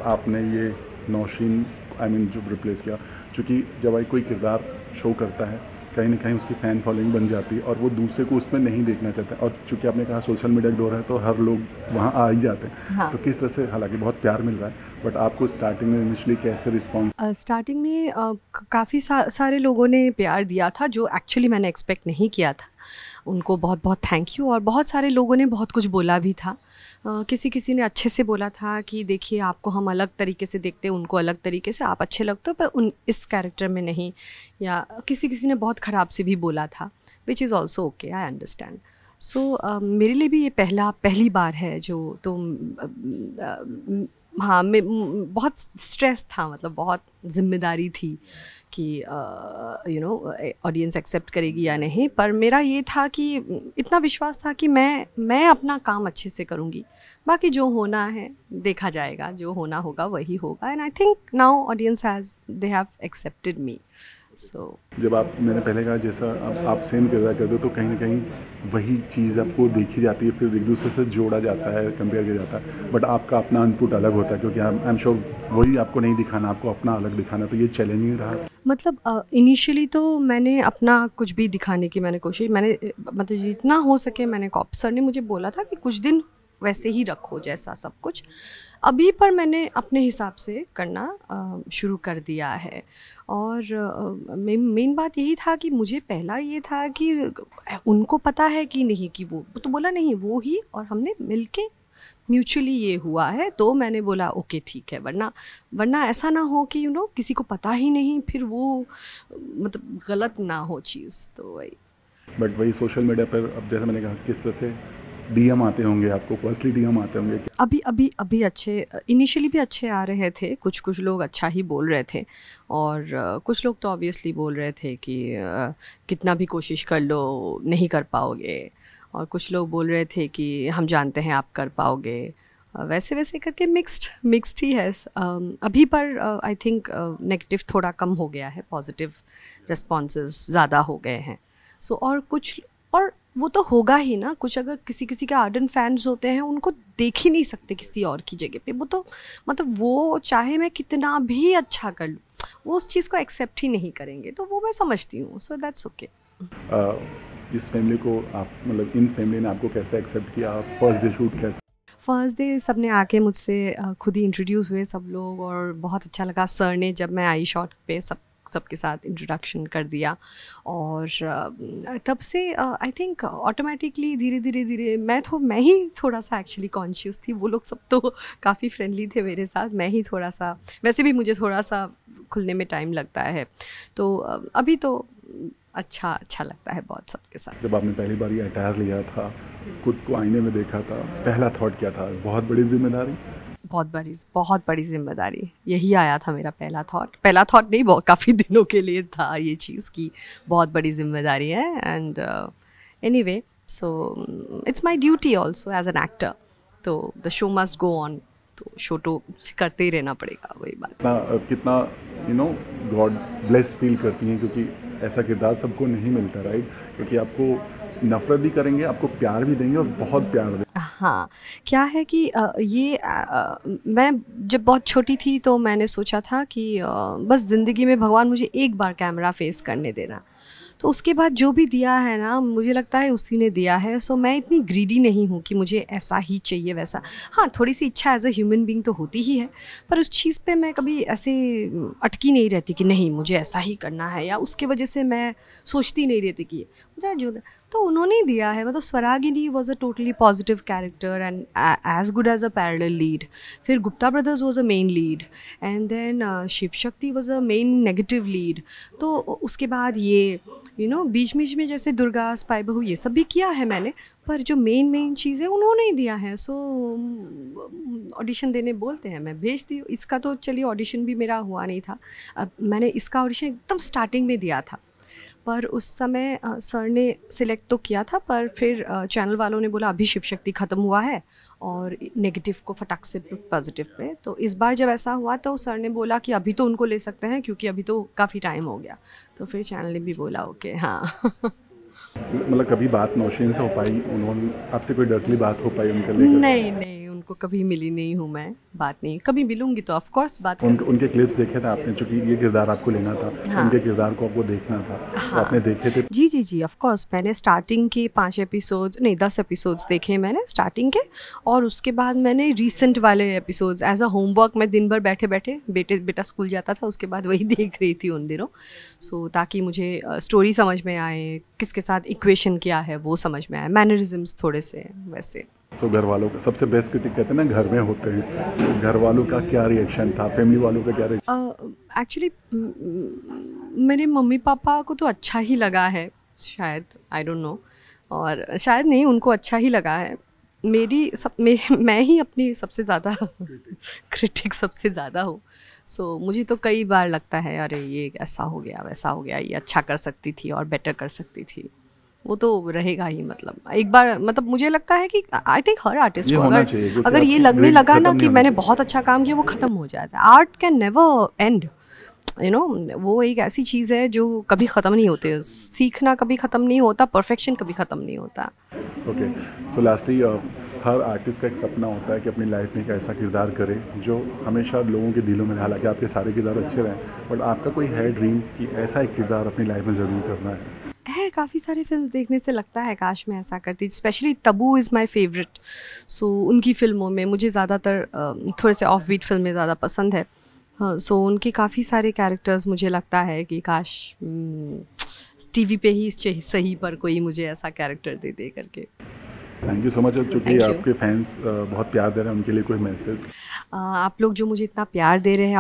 आपने ये नौशीन जो रिप्लेस किया, क्योंकि जब भाई कोई किरदार शो करता है कहीं ना कहीं उसकी फ़ैन फॉलोइंग बन जाती है और वो दूसरे को उसमें नहीं देखना चाहता, और चूँकि आपने कहा सोशल मीडिया का दौर है तो हर लोग वहाँ आ ही जाते हैं। हाँ। तो किस तरह से, हालांकि बहुत प्यार मिल रहा है, बट आपको स्टार्टिंग में इनिशियली कैसे रिस्पॉन्स? स्टार्टिंग में काफ़ी सारे लोगों ने प्यार दिया था जो एक्चुअली मैंने एक्सपेक्ट नहीं किया था। उनको बहुत बहुत थैंक यू। और बहुत सारे लोगों ने बहुत कुछ बोला भी था। किसी किसी ने अच्छे से बोला था कि देखिए आपको हम अलग तरीके से देखते हैं, उनको अलग तरीके से, आप अच्छे लगते हो पर उन इस कैरेक्टर में नहीं। या किसी किसी ने बहुत ख़राब से भी बोला था, which is also okay, I understand. So मेरे लिए भी ये पहली बार है जो तो हाँ, मैं बहुत स्ट्रेस था, मतलब बहुत ज़िम्मेदारी थी कि ऑडियंस एक्सेप्ट करेगी या नहीं। पर मेरा ये था कि इतना विश्वास था कि मैं अपना काम अच्छे से करूँगी, बाकी जो होना है देखा जाएगा, जो होना होगा वही होगा। And I think now audience they have accepted me. So जब मैंने पहले कहा जैसा आप सेम किरदार करते हो तो कहीं ना कहीं वही चीज़ आपको देखी जाती है, फिर एक दूसरे से जोड़ा जाता है, कंपेयर किया जाता है, बट आपका अपना इनपुट अलग होता है, क्योंकि आई एम श्योर वही आपको नहीं दिखाना, आपको अपना अलग दिखाना, तो ये चैलेंजिंग रहा। मतलब इनिशियली तो मैंने अपना कुछ भी दिखाने की मैंने मतलब जितना हो सके मैंने सर ने मुझे बोला था कि कुछ दिन वैसे ही रखो जैसा सब कुछ। अभी पर मैंने अपने हिसाब से करना शुरू कर दिया है। और मेन बात यही था कि मुझे पहला ये था कि उनको पता है कि नहीं, कि वो तो बोला नहीं वो ही, और हमने मिलके म्यूचुअली ये हुआ है, तो मैंने बोला ओके ठीक है। वरना ऐसा ना हो कि किसी को पता ही नहीं, फिर वो मतलब गलत ना हो चीज़, तो वही। बट वही सोशल मीडिया पर अब जैसे मैंने कहा किस तरह से डीएम आते होंगे, आपको पर्सनली डीएम आते होंगे? अभी अच्छे, इनिशियली भी अच्छे आ रहे थे, कुछ लोग अच्छा ही बोल रहे थे। और कुछ लोग तो ऑब्वियसली बोल रहे थे कि कितना भी कोशिश कर लो नहीं कर पाओगे। और कुछ लोग बोल रहे थे कि हम जानते हैं आप कर पाओगे। वैसे वैसे करके मिक्स्ड ही है। अभी पर आई थिंक नेगेटिव थोड़ा कम हो गया है, पॉजिटिव रिस्पॉन्सेज ज़्यादा हो गए हैं। सो और वो तो होगा ही ना, कुछ अगर किसी किसी के आर्डन फैंस होते हैं उनको देख ही नहीं सकते किसी और की जगह पे। वो तो मतलब वो चाहे मैं कितना भी अच्छा कर लूँ, वो उस चीज़ को एक्सेप्ट ही नहीं करेंगे, तो वो मैं समझती हूँ। So that's okay. इस फैमिली को आप, मतलब इन फैमिली ने आपको कैसे एक्सेप्ट किया? आप फर्स्ट डे शूट कैसे? फर्स्ट डे सब ने आके मुझसे खुद ही इंट्रोड्यूस हुए सब लोग, और बहुत अच्छा लगा। सर ने जब मैं आई शॉट पे सबके साथ इंट्रोडक्शन कर दिया। और तब से आई थिंक ऑटोमेटिकली धीरे मैं ही थोड़ा सा एक्चुअली कॉन्शियस थी। वो लोग सब तो काफ़ी फ्रेंडली थे मेरे साथ, मैं ही थोड़ा सा, वैसे भी मुझे थोड़ा सा खुलने में टाइम लगता है। तो अभी तो अच्छा लगता है बहुत सबके साथ। जब आपने पहली बार ये अटायर लिया था, खुद को आईने में देखा था, पहला थॉट क्या था? बहुत बड़ी जिम्मेदारी? बहुत बड़ी जिम्मेदारी, यही आया था मेरा पहला थॉट नहीं, बहुत काफ़ी दिनों के लिए था ये चीज़ की बहुत बड़ी जिम्मेदारी है। And anyway, so it's my duty also as an actor, तो the show must go on, तो शो तो करते ही रहना पड़ेगा, वही बात। कितना गॉड ब्लेस फील करती हैं, क्योंकि ऐसा किरदार सबको नहीं मिलता, राइट? क्योंकि आपको नफरत भी करेंगे, आपको प्यार भी देंगे, और बहुत प्यार देंगे। हाँ, क्या है कि मैं जब बहुत छोटी थी तो मैंने सोचा था कि बस ज़िंदगी में भगवान मुझे एक बार कैमरा फेस करने देना, तो उसके बाद जो भी दिया है ना, मुझे लगता है उसी ने दिया है। सो मैं इतनी ग्रीडी नहीं हूँ कि मुझे ऐसा ही चाहिए वैसा। हाँ, थोड़ी सी इच्छा एज अ ह्यूमन बीइंग तो होती ही है, पर उस चीज़ पे मैं कभी ऐसे अटकी नहीं रहती कि नहीं मुझे ऐसा ही करना है, या उसके वजह से मैं सोचती नहीं रहती कि मुझे जो, तो उन्होंने ही दिया है। मतलब Swaragini was a totally positive character and as good as a parallel lead. फिर Gupta brothers was a main lead, and then Shiv Shakti was a main negative lead. तो उसके बाद ये बीच बीच में जैसे दुर्गा, स्पाई बहू, ये सब भी किया है मैंने, पर जो मेन चीज़ है उन्होंने ही दिया है। सो ऑडिशन देने बोलते हैं, मैं भेजती हूँ। इसका तो चलिए ऑडिशन भी मेरा हुआ नहीं था। अब मैंने इसका ऑडिशन एकदम स्टार्टिंग में दिया था, पर उस समय सर ने सिलेक्ट तो किया था, पर फिर चैनल वालों ने बोला अभी शिव शक्ति ख़त्म हुआ है और नेगेटिव को फटाक से पॉजिटिव पे। तो इस बार जब ऐसा हुआ तो सर ने बोला कि अभी तो उनको ले सकते हैं क्योंकि अभी तो काफ़ी टाइम हो गया। तो फिर चैनल ने भी बोला ओके, हाँ। मतलब कभी बात नौशीन से हो पाई? उन्होंने आपसे कोई डायरेक्टली बात हो पाई उनके लेकर? नहीं, को कभी मिली नहीं हूँ मैं, बात नहीं, कभी मिलूंगी तो ऑफ कोर्स बात उनके क्लिप्स देखे थे आपने, चूंकि ये किरदार आपको लेना था, हाँ। उनके किरदार को आपको देखना था, तो आपने देखे थे? जी जी जी, ऑफ कोर्स मैंने स्टार्टिंग के 5 एपिसोड्स नहीं 10 एपिसोड्स देखे मैंने स्टार्टिंग के, और उसके बाद मैंने रीसेंट वाले एपिसोड्स एज अ होमवर्क, मैं दिन भर बैठे बैठे बेटा स्कूल जाता था उसके बाद वही देख रही थी उन दिनों, सो ताकि मुझे स्टोरी समझ में आए, किसके साथ इक्वेशन क्या है वो समझ में आए, मैनरिज्म्स थोड़े से वैसे। तो घर वालों का सबसे बेस्ट क्रिटिक कहते हैं ना घर में होते हैं, तो घर वालों का क्या रिएक्शन था, फैमिली वालों का क्या रिएक्शन? एक्चुअली मेरे मम्मी पापा को तो अच्छा ही लगा है शायद, आई डोंट नो, और शायद नहीं उनको अच्छा ही लगा है। मैं ही अपनी सबसे ज़्यादा क्रिटिक सबसे ज़्यादा हूँ, सो मुझे तो कई बार लगता है अरे ये ऐसा हो गया वैसा हो गया, ये अच्छा कर सकती थी और बेटर कर सकती थी, वो तो रहेगा ही। मतलब एक बार मतलब मुझे लगता है कि आई थिंक हर आर्टिस्ट को अगर ये लगने लगा ना कि मैंने बहुत अच्छा काम किया, वो ख़त्म हो जाता है। Art can never and, you know, वो एक ऐसी चीज़ है जो कभी ख़त्म नहीं होती, सीखना कभी ख़त्म नहीं होता, परफेक्शन कभी ख़त्म नहीं होता। ओके, सो लास्टली हर आर्टिस्ट का एक सपना होता है कि अपनी लाइफ में एक ऐसा किरदार करे जो हमेशा लोगों के दिलों में, हालांकि आपके सारे किरदार अच्छे रहें, बट आपका कोई है ड्रीम कि ऐसा एक किरदार अपनी लाइफ में ज़रूर करना है? काफ़ी सारे फिल्म्स देखने से लगता है काश मैं ऐसा करती, specially Tabu is my favourite, so उनकी फ़िल्मों में मुझे ज़्यादातर थोड़े से ऑफ बीट फिल्में ज़्यादा पसंद है। हाँ, सो उनके काफ़ी सारे कैरेक्टर्स मुझे लगता है कि काश टीवी पे ही सही पर कोई मुझे ऐसा कैरेक्टर दे करके। Thank you so much. चूँकि आपके फैंस बहुत प्यार दे रहे हैं, उनके लिए कोई मैसेज? आप लोग जो मुझे इतना प्यार दे रहे हैं,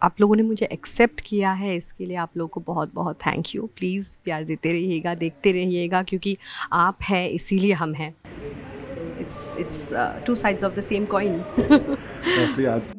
आप लोगों ने मुझे एक्सेप्ट किया है, इसके लिए आप लोगों को बहुत बहुत थैंक यू। प्लीज़ प्यार देते रहिएगा, देखते रहिएगा, क्योंकि आप हैं इसीलिए हम हैं। It's two sides of the same coin. आज